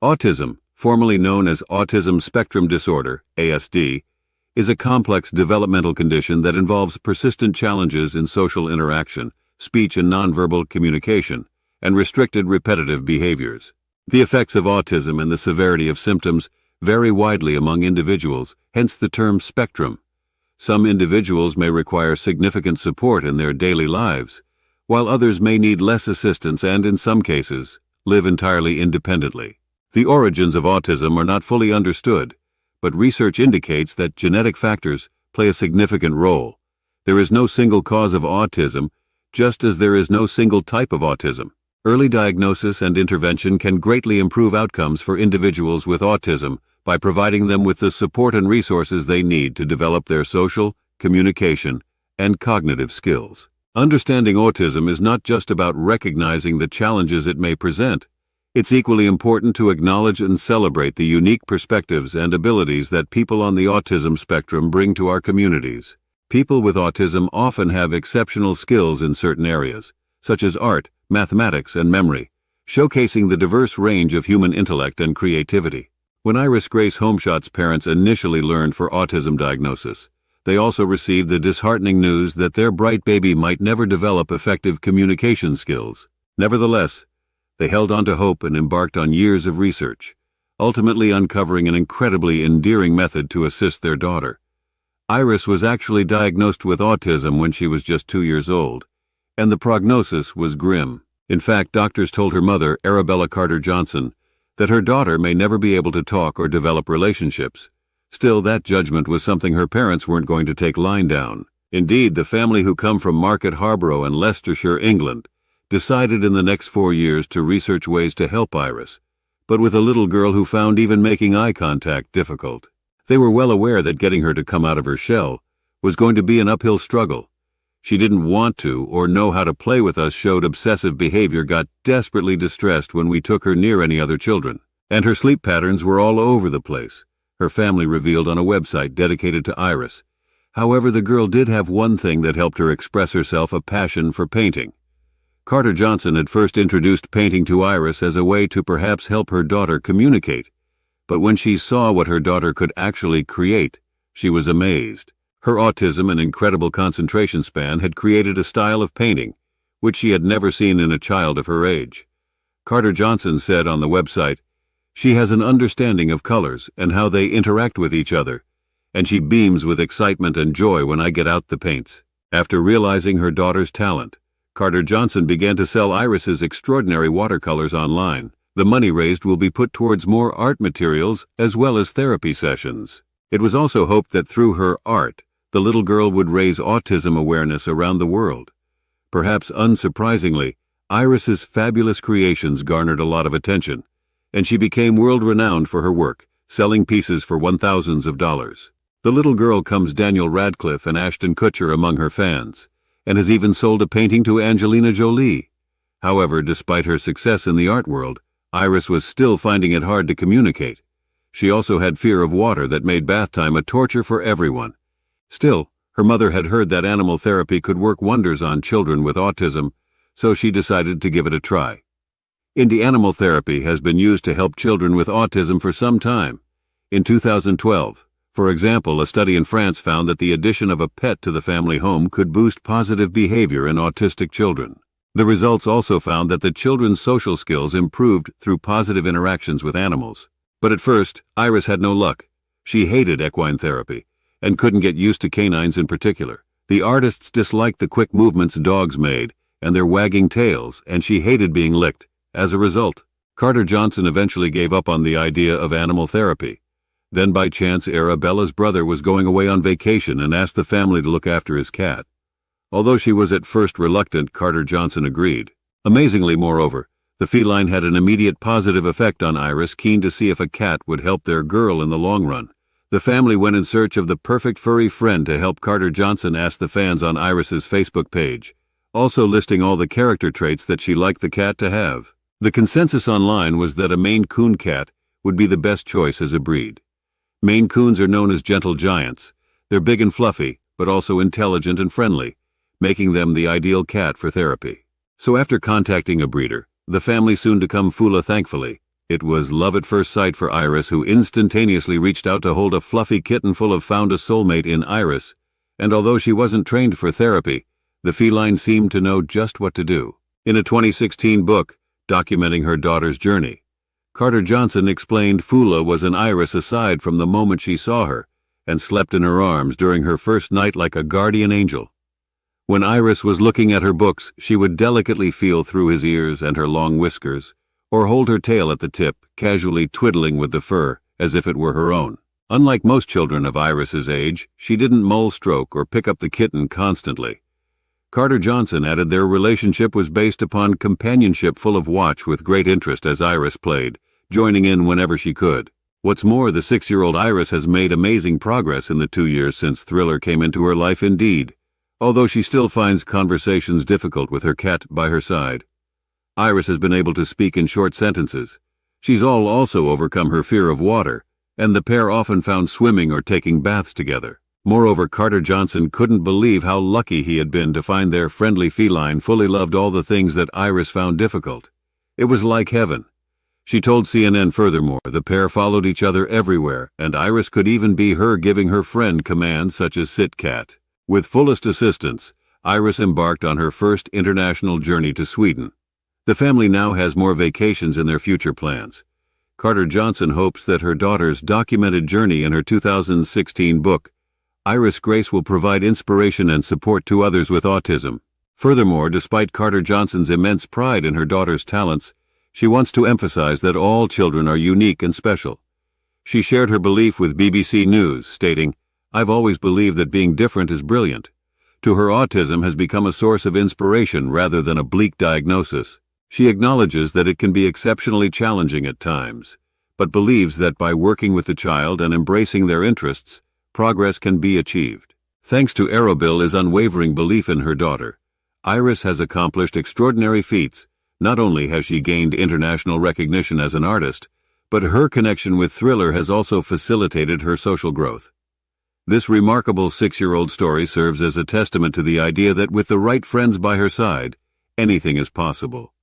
Autism, formerly known as Autism Spectrum Disorder, ASD, is a complex developmental condition that involves persistent challenges in social interaction, speech and nonverbal communication, and restricted repetitive behaviors. The effects of autism and the severity of symptoms vary widely among individuals, hence the term spectrum. Some individuals may require significant support in their daily lives, while others may need less assistance and, in some cases, live entirely independently. The origins of autism are not fully understood, but research indicates that genetic factors play a significant role. There is no single cause of autism, just as there is no single type of autism. Early diagnosis and intervention can greatly improve outcomes for individuals with autism by providing them with the support and resources they need to develop their social, communication, and cognitive skills. Understanding autism is not just about recognizing the challenges it may present. It's equally important to acknowledge and celebrate the unique perspectives and abilities that people on the autism spectrum bring to our communities. People with autism often have exceptional skills in certain areas, such as art, mathematics, and memory, showcasing the diverse range of human intellect and creativity. When Iris Grace Homeshot's parents initially learned for autism diagnosis, they also received the disheartening news that their bright baby might never develop effective communication skills. Nevertheless, they held on to hope and embarked on years of research, ultimately uncovering an incredibly endearing method to assist their daughter. Iris was actually diagnosed with autism when she was just 2 years old, and the prognosis was grim. In fact, doctors told her mother, Arabella Carter Johnson, that her daughter may never be able to talk or develop relationships. Still, that judgment was something her parents weren't going to take lying down. Indeed, the family, who come from Market Harborough in Leicestershire, England, decided in the next 4 years to research ways to help Iris, but with a little girl who found even making eye contact difficult. They were well aware that getting her to come out of her shell was going to be an uphill struggle. She didn't want to or know how to play with us, showed obsessive behavior, got desperately distressed when we took her near any other children, and her sleep patterns were all over the place, her family revealed on a website dedicated to Iris. However, the girl did have one thing that helped her express herself: a passion for painting. Carter Johnson had first introduced painting to Iris as a way to perhaps help her daughter communicate, but when she saw what her daughter could actually create, she was amazed. Her autism and incredible concentration span had created a style of painting which she had never seen in a child of her age. Carter Johnson said on the website, "She has an understanding of colors and how they interact with each other, and she beams with excitement and joy when I get out the paints." After realizing her daughter's talent, Carter Johnson began to sell Iris's extraordinary watercolors online. The money raised will be put towards more art materials as well as therapy sessions. It was also hoped that through her art, the little girl would raise autism awareness around the world. Perhaps unsurprisingly, Iris's fabulous creations garnered a lot of attention, and she became world-renowned for her work, selling pieces for $1,000s of dollars. The little girl comes Daniel Radcliffe and Ashton Kutcher among her fans, and has even sold a painting to Angelina Jolie. However, despite her success in the art world, Iris was still finding it hard to communicate. She also had fear of water that made bath time a torture for everyone. Still, her mother had heard that animal therapy could work wonders on children with autism, so she decided to give it a try. Animal therapy has been used to help children with autism for some time. In 2012, for example, a study in France found that the addition of a pet to the family home could boost positive behavior in autistic children. The results also found that the children's social skills improved through positive interactions with animals. But at first, Iris had no luck. She hated equine therapy and couldn't get used to canines in particular. The artists disliked the quick movements dogs made and their wagging tails, and she hated being licked. As a result, Carter Johnson eventually gave up on the idea of animal therapy. Then by chance, Arabella's brother was going away on vacation and asked the family to look after his cat. Although she was at first reluctant, Carter Johnson agreed. Amazingly, moreover, the feline had an immediate positive effect on Iris, keen to see if a cat would help their girl in the long run. The family went in search of the perfect furry friend to help. Carter Johnson asked the fans on Iris's Facebook page, also listing all the character traits that she liked the cat to have. The consensus online was that a Maine Coon cat would be the best choice as a breed. Maine Coons are known as gentle giants. They're big and fluffy, but also intelligent and friendly, making them the ideal cat for therapy. So after contacting a breeder, the family soon to come Fula thankfully It was love at first sight for Iris, who instantaneously reached out to hold a fluffy kitten full of found a soulmate in Iris, and although she wasn't trained for therapy, the feline seemed to know just what to do. In a 2016 book documenting her daughter's journey, Carter Johnson explained Fula was an Iris aside from the moment she saw her, and slept in her arms during her first night like a guardian angel. When Iris was looking at her books, she would delicately feel through his ears and her long whiskers, or hold her tail at the tip, casually twiddling with the fur as if it were her own. Unlike most children of Iris's age, she didn't mull-stroke or pick up the kitten constantly. Carter Johnson added their relationship was based upon companionship full of watch with great interest as Iris played, joining in whenever she could. What's more, the 6-year-old Iris has made amazing progress in the 2 years since Thriller came into her life indeed, although she still finds conversations difficult with her cat by her side. Iris has been able to speak in short sentences. She's also overcome her fear of water, and the pair often found swimming or taking baths together. Moreover, Carter Johnson couldn't believe how lucky he had been to find their friendly feline fully loved all the things that Iris found difficult. It was like heaven. She told CNN furthermore, the pair followed each other everywhere, and Iris could even be her giving her friend commands such as sit cat. With fullest assistance, Iris embarked on her first international journey to Sweden. The family now has more vacations in their future plans. Carter Johnson hopes that her daughter's documented journey in her 2016 book, Iris Grace, will provide inspiration and support to others with autism. Furthermore, despite Carter Johnson's immense pride in her daughter's talents, she wants to emphasize that all children are unique and special. She shared her belief with BBC News, stating, "I've always believed that being different is brilliant." To her, autism has become a source of inspiration rather than a bleak diagnosis. She acknowledges that it can be exceptionally challenging at times, but believes that by working with the child and embracing their interests, progress can be achieved. Thanks to Arabille's unwavering belief in her daughter, Iris has accomplished extraordinary feats. Not only has she gained international recognition as an artist, but her connection with Thriller has also facilitated her social growth. This remarkable 6-year-old story serves as a testament to the idea that with the right friends by her side, anything is possible.